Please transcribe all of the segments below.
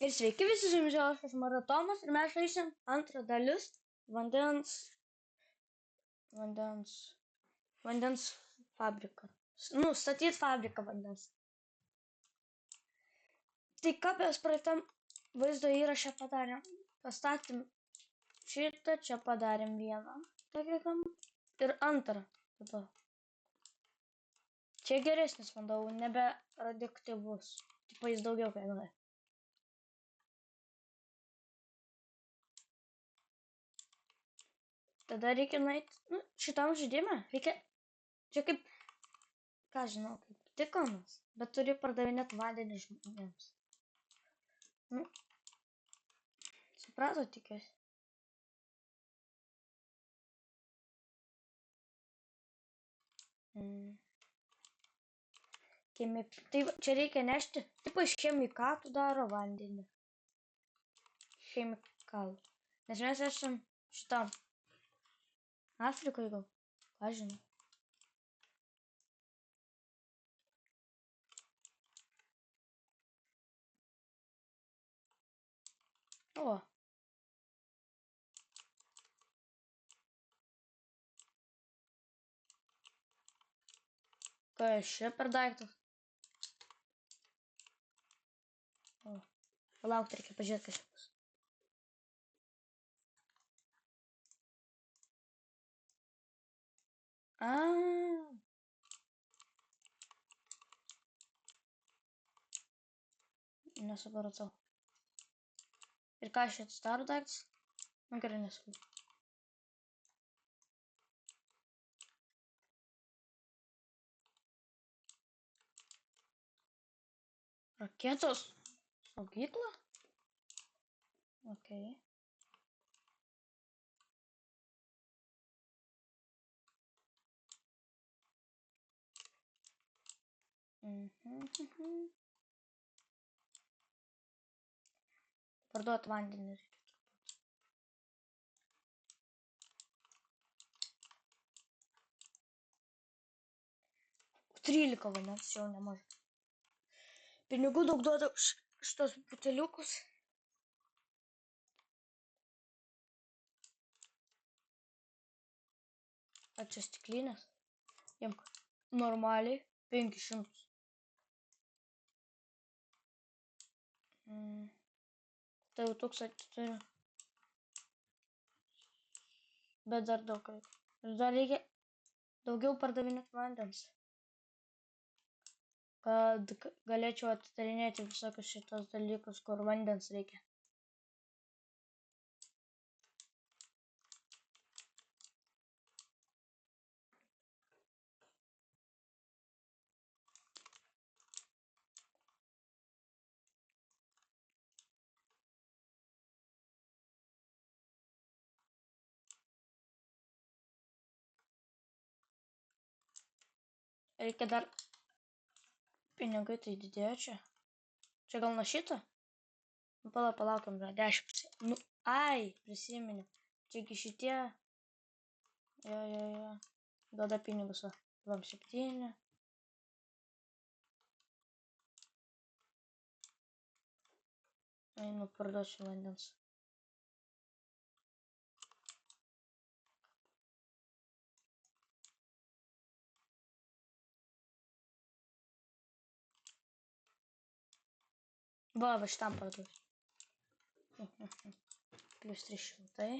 Ir sveiki visi su jumis Žioškas Maratomas ir mes žaisim antrą dalis vandens fabriką. Nu, statyt fabriką vandens. Tai ką mes praeitam vaizdo įrašę padarėm? Pastatėm šitą, čia padarėm vieną. Tokiam. Ir antrą. Tada. Čia geresnis vanduo, nebe radioaktyvus. Tipo jis daugiau kainuoja. Tada reikia nueiti, nu, šitam žaidimą. Reikia, čia kaip, ką žinau, kaip tikonas, bet turi pardavinėti vandenį žmonėms. Nu, suprato tikiuosi. Tai čia reikia nešti, tipo iš chemikatų daro vandenį. Chemikalų. Nes mes esam šitam Afrikoje gal, ką žinau. O. Kas čia per daiktas? O. Palaukti, reikia pažiūrėti, kas čia bus. Nesupratau. Ir ką šitas daro daiktas? Nu gerai, nesupratau. Raketos saugykla? Okei. Parduot vandenį reikia. 13 vandens jau nemažai. Pinigų daug duoda už šitos buteliukus. Ar čia stiklinės? Imk. Normaliai 500. Tai jau 1000 turiu. Bet dar daug reikia. Ir dar reikia daugiau pardavinėti vandens. Kad galėčiau atidarinėti visokius šitos dalykus, kur vandens reikia. Reikia dar pinigai, tai didėjo čia. Čia gal nuo šito? Nu, palaukiam, 10. Nu, ai, prisiminiau. Čiagi šitie. Jo. Duoda pinigus, va. 27. Einu parduosiu vandens. Va šitam parduosiu. Plius 300.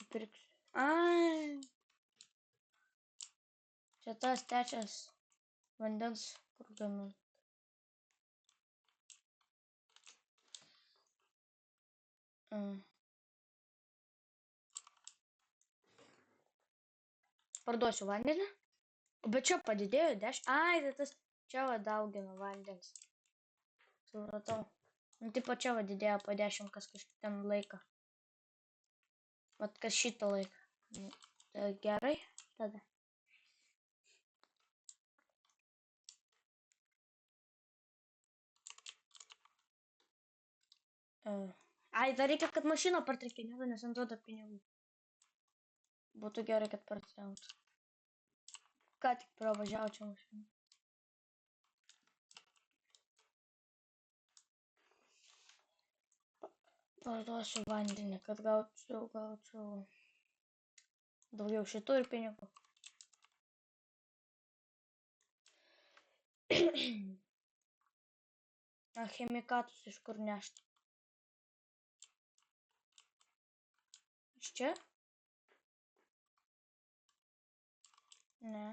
Pirksiu. Ai. Čia tas trečias vandens, kur gamint. Parduosiu vandenį. Bet čia padidėjo 10. Ai, tai tas čia va daugino vandens. Supratau. Nu, tipo čia va didėjo po 10 kas kažkaip ten laiką. Vat kas šitą laiką. Tai gerai, tada. Ai, dar reikia, kad mašiną partrekinėtų, nes ant duoda pinigų. Būtų gerai, kad partrenktų. Ką tik pravažiaučiau mašiną. Parduosiu vandenį, kad gaučiau daugiau šitų ir pinigų. A chemikatus iš kur nešti? Iš čia? Ne.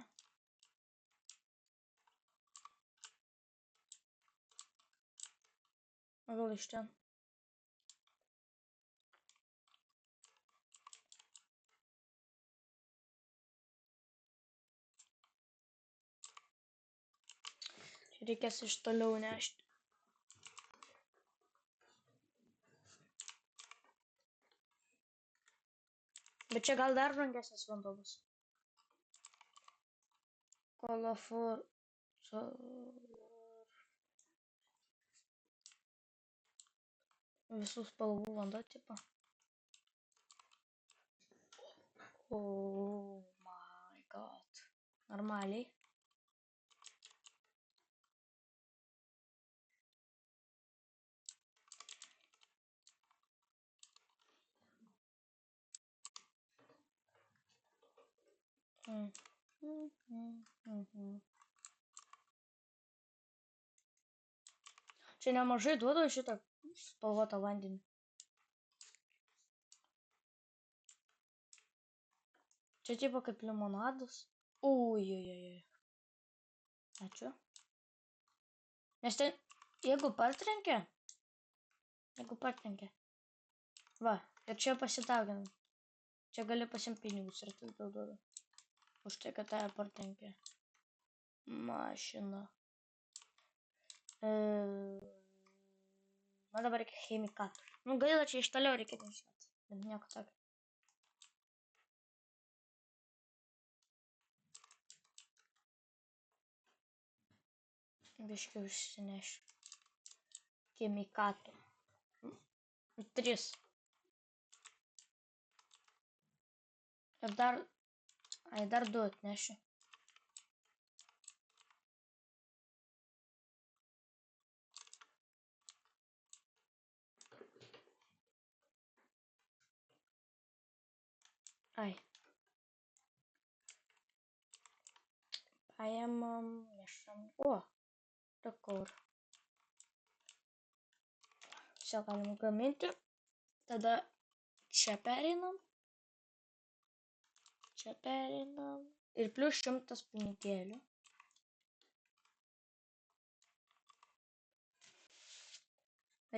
O gal iš ten? Čia reikės iš toliau nešti. Bet čia gal dar brangesnis vanduo bus. Colorful. Visų spalvų vanduo tipo. Oh my god. Normaliai. Čia nemažai duoda šitą spalvotą vandenį. Čia tipo kaip limonadas. Ujujujui. Ačiū. Nes ten, jeigu partrenkia. Va, ir čia pasidauginam. Čia gali pasimti pinigus ir tai duoda. Už tai, kad tave partrenkė. Mašina. Man dabar reikia chemikatų. Nu gaila, čia iš toliau reikia nešioti. Bet nieko tokio. Biškiai užsinešiu. Chemikatų. 3. Ir dar 2 atnešiu. Ai. Paėmam, nešam. O, kur. Čia galim gaminti. Tada čia pereinam. Ir plius 100 pinigėlių.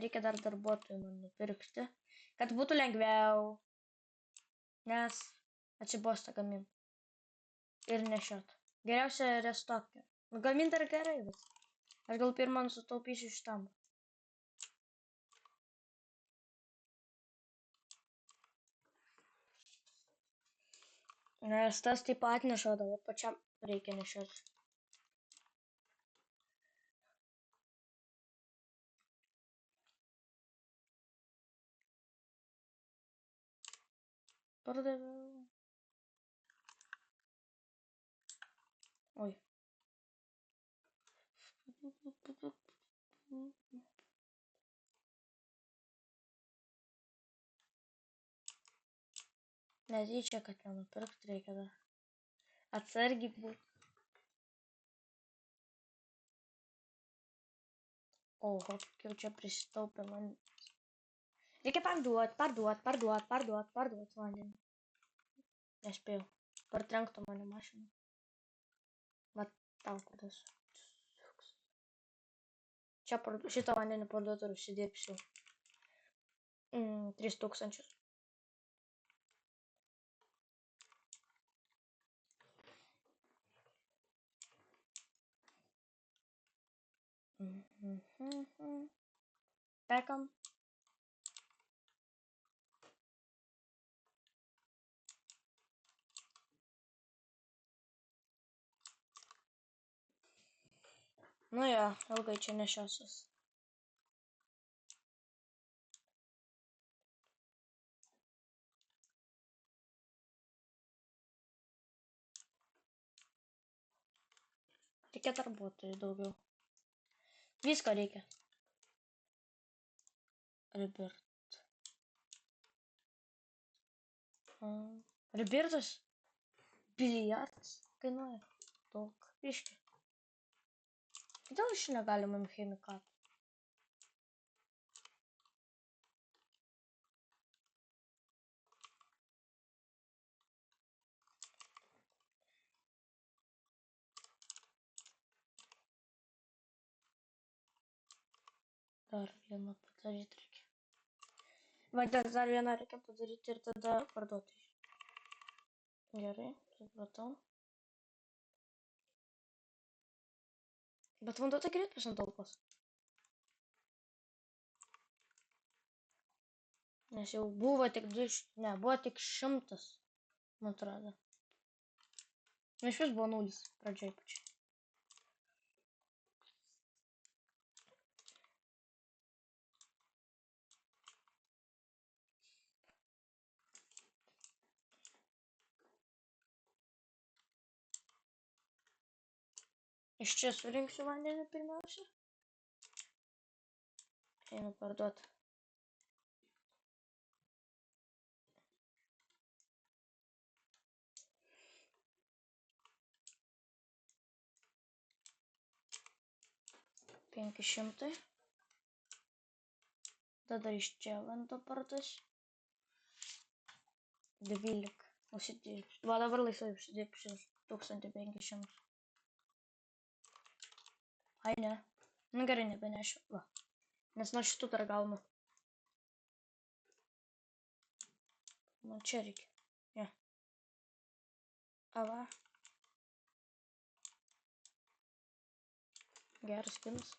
Reikia dar darbuotojų man nupirkti. Kad būtų lengviau. Nes atsibosta gaminti. Ir nešiot. Geriausia restokė. Gaminti dar gerai, bet aš gal pirmą sutaupysiu šitam. Nes tas taip pat nešodavo, pačiam reikia nešioti. Pardaviau. Oi. Netyčia, kad nenupirkti reikia dar. Atsargiai būti. Oho, kaip čia prisitaupė man. Reikia parduoti vandenį. Nespėjau. Partrenktų mane mašiną. Vat tau kudas. Čia šitą vandenį parduoti ir užsidirbsiu. 3000. Perkam. Nu jo, ilgai čia nešiosios. Reikia darbuotojų daugiau. Visko reikia. Rebirth. Rebirthas. Biliardas. Kainuoja daug. Biški. Kodėl iš negalima chemikatų? Dar vieną padaryti reikia. Vandens dar vieną reikia padaryti ir tada parduoti. Gerai, supratau. Bet vanduo tai greit pasantalpos. Nes jau buvo tik 200, ne, buvo tik 100, man atrodo. Nu, iš vis buvo 0 pradžiai pačiai. Iš čia surinksiu vandenį pirmiausia. Einu parduoti. $500. Tada iš čia vanduo parduosiu. 12. Užsidirbsiu. Va dabar laisvai užsidirbsiu 1500. Ai ne. Nu gerai, nebenešiu. Va. Nes nuo šitų dar gaunu. Man čia reikia. Ja. Ava. Geras skinas.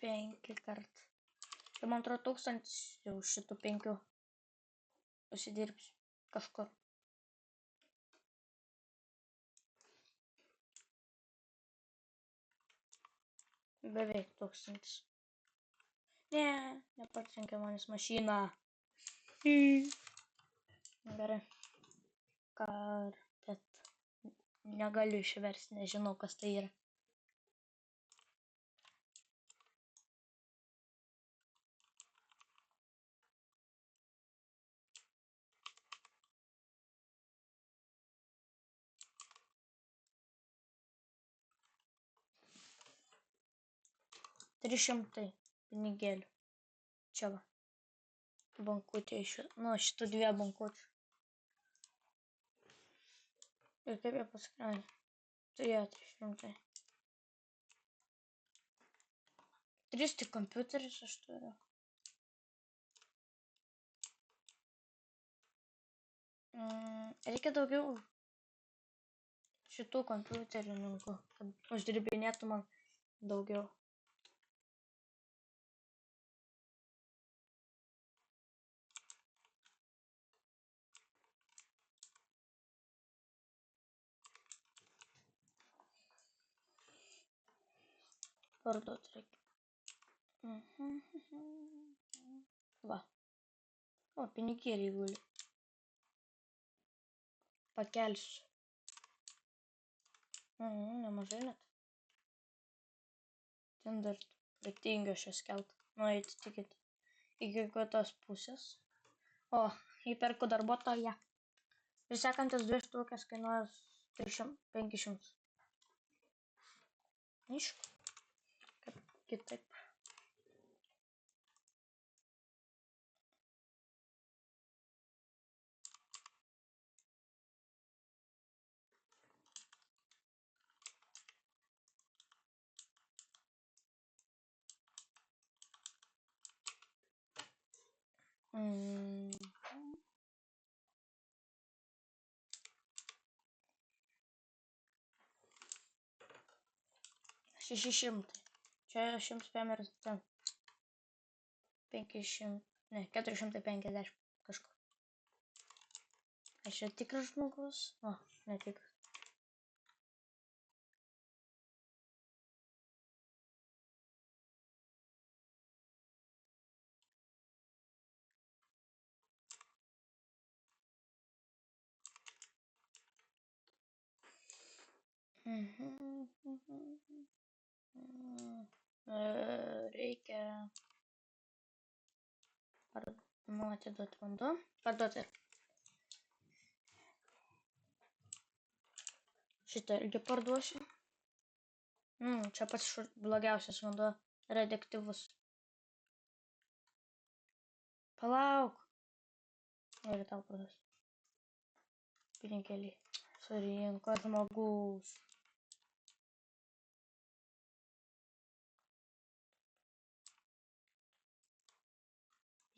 Penki kart. Tai man atrodo 1000 jau šitų 5 užsidirbsiu kažkur. Beveik 1000. Ne, nepatrenkė manis mašina. Gerai. Karpet. Negaliu išversti, nežinau kas tai yra. $300 pinigėlių. Čia va. Bankutė iš... Nu, šitų 2 bankučių. Ir kaip jie paskrai. Tai jie 300. 3 tik kompiuteris aš turiu. Reikia daugiau šitų kompiuterininkų, kad uždirbinėtų man daugiau. Parduot reikia. Va. O, pinigėliai guli. Pakelsiu. Nemažai net. Ten dar tingiu šios kelt. Nueiti tikit iki kitos pusės. O, įperku darbuotoją. Ir sekantis 2 štukas kainuoja 500. Aišku. Kaip kitaip. $600. Čia 105 ir ten. 500. Ne, 450 kažkur. Aš čia tikras žmogus. O, netikras. Reikia atiduoti vanduo. Parduoti. Šitą irgi parduosiu. Čia pats blogiausias vanduo. Radioaktyvus. Palauk. Ir tau parduosiu. Pinigėlį. Surinko žmogus.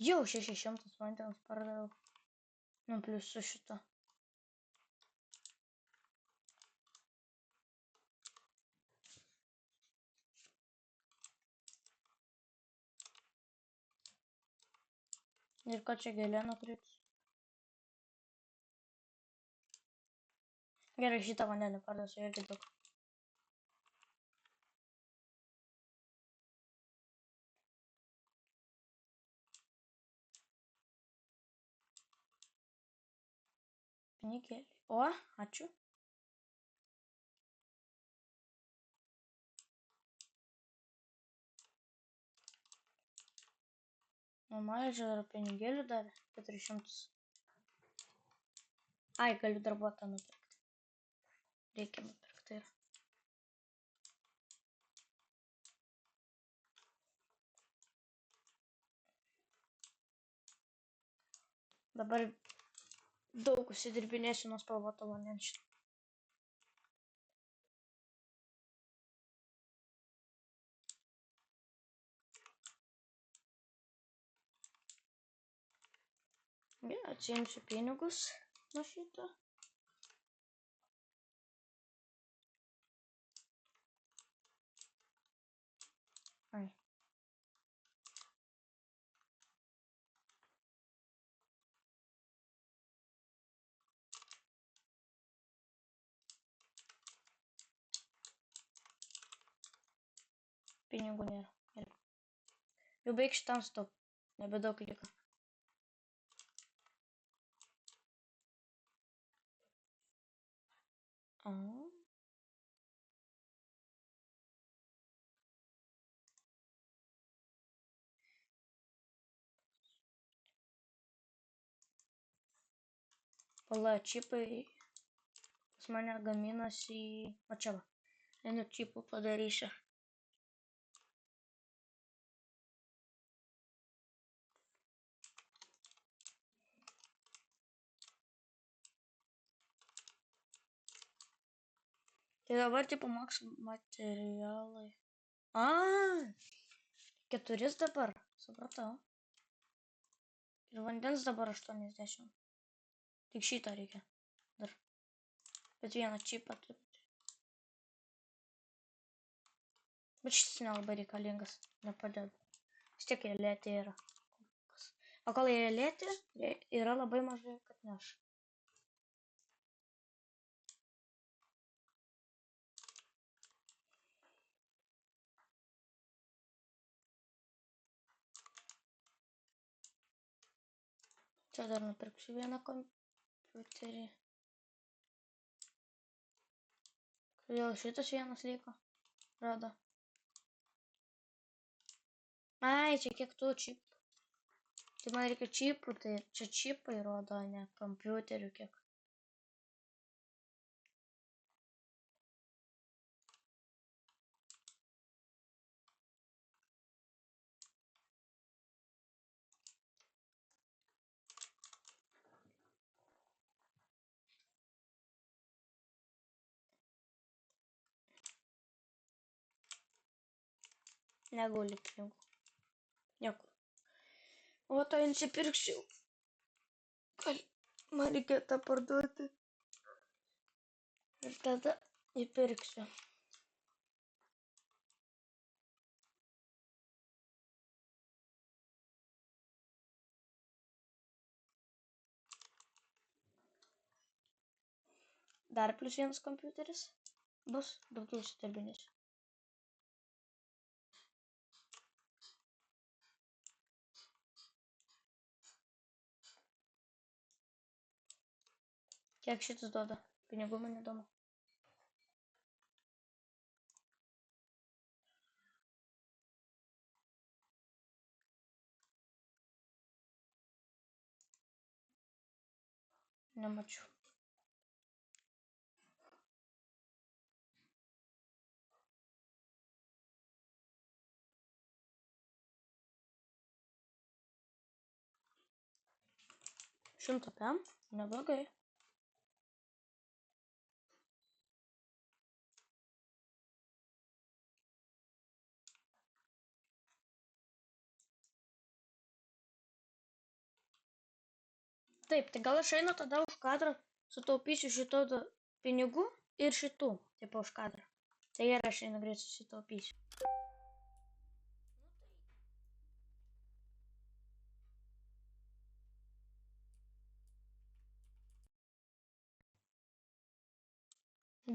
Jau 600 vandens pardaviau. Plius su šito. Ir ką čia gėlė nukritus? Gerai, šitą vandenį parduosiu irgi daug. Pinigėlį. O, ačiū. Mama ir pinigėlių davė 400. Ai, galiu darbuotą nupirkti. Reikia nupirkti ir. Dabar daug užsidirbinėsiu nuo spalvoto vandens. Atsiimsiu pinigus nuo šito. Ai. Pinigų nėra. Jau baig šitam stop. Nebedaug liko. Pala, čipai pas mane gaminasi į... O čia va. Einu čipų padarysiu. Tai dabar tipo maks materialai. 4 dabar. Supratau. Ir vandens dabar 80. Tik šitą reikia. Dar. Bet vieną čipą turiu. Bet šitas nelabai reikalingas. Nepadeda. Vis tiek jie lėti yra. O kol jie lėti, yra labai mažai, kad neš. Čia dar nupirksiu vieną kompiuterį. Kodėl šitas vienas liko? Rodo. Ai, čia kiek tų čipų. Tai man reikia čipų, tai čia čipai rodo, ne kompiuterių kiek. Neguli pinigų. Niekur. O to nusipirksiu. Man reikia tą parduoti. Ir tada įpirksiu. Dar plus vienas kompiuteris. Bus daugiau užsidirbinėsiu. Kiek šitas duoda? Pinigų man įdomu. Nemačiau. Šimtą pem? Neblogai. Taip, tai gal aš einu tada už kadrą, sutaupysiu šito pinigų ir šitų, tipo už kadrą. Tai ir aš einu greit susitaupysiu.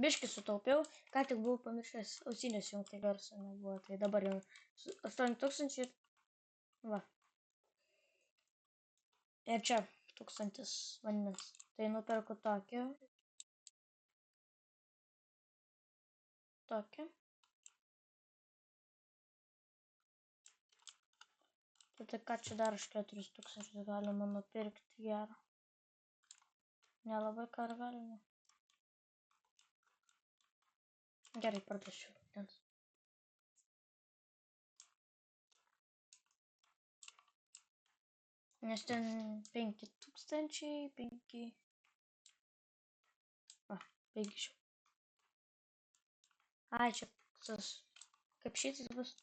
Biškį sutaupiau, ką tik buvau pamiršęs ausinės jungti, garso nebuvo, tai dabar jau 8000 ir va. Ir čia 1000 vandens. Tai nuperku tokį. Tokį. Tai ką čia dar už 4000 galima nupirkti gerą. Nelabai ką galima. Gerai, pardašiu vandens. Nes ten 5000, 5... Va, 500. Ai, čia tas, kaip šitas bus.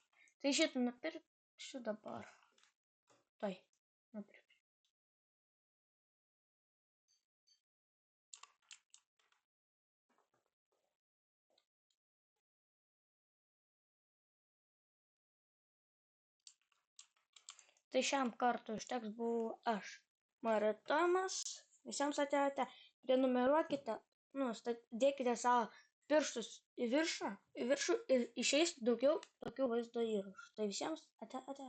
Tai šitą nupirksiu dabar. Tai, nupirksiu. Tai šiam kartui užteks buvau aš, Maratomas. Visiems atėjote, prenumeruokite, dėkite savo pirštus į viršų ir išeis daugiau tokių vaizdo įrašų. Tai visiems ate.